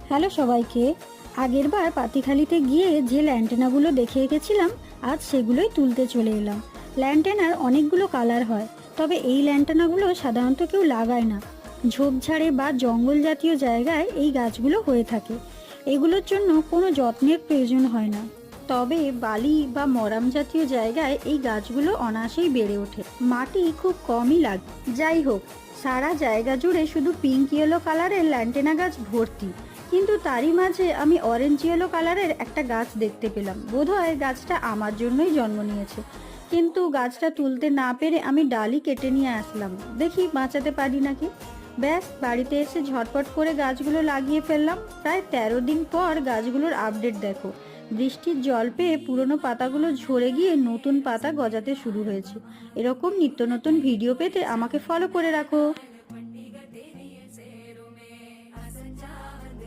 Hello সবাইকে। আগের বার পাতিখালিতে গিয়ে যে ল্যান্টেনাগুলো দেখে গেছিলাম, আজ সেগুলোই তুলতে চলে এলাম। ল্যান্টেনার অনেকগুলো কালার হয়, তবে এই ল্যান্টেনাগুলো সাধারণত কেউ লাগায় না। ঝোপঝাড়ে বা জঙ্গল জাতীয় জায়গায় এই গাছগুলো হয়ে থাকে। এগুলোর জন্য কোনো যত্নের প্রয়োজন হয় না, তবে বালি বা মরাম জাতীয় জায়গায় এই গাছগুলো অনায়াসেই বেড়ে ওঠে। মাটি খুব কমই লাগে। যাই হোক, সারা জায়গা জুড়ে শুধু পিঙ্ক ইয়েলো কালারের ল্যান্টেনা গাছ ভর্তি, কিন্তু তারই মাঝে আমি অরেঞ্জ ইয়েলো কালারের একটা গাছ দেখতে পেলাম। বোধহয় গাছটা আমার জন্যই জন্ম নিয়েছে, কিন্তু গাছটা তুলতে না পেরে আমি ডালই কেটে নিয়ে আসলাম। দেখি বাঁচাতে পারি নাকি। ব্যাস, বাড়িতে এসে ঝটপট করে গাছগুলো লাগিয়ে ফেললাম। প্রায় 13 দিন পর গাছগুলোর আপডেট দেখো। বৃষ্টির জল পেয়ে পুরনো পাতাগুলো ঝরে গিয়ে নতুন পাতা গজাতে শুরু হয়েছে। এরকম নিত্য নতুন ভিডিও পেতে আমাকে ফলো করে রাখো।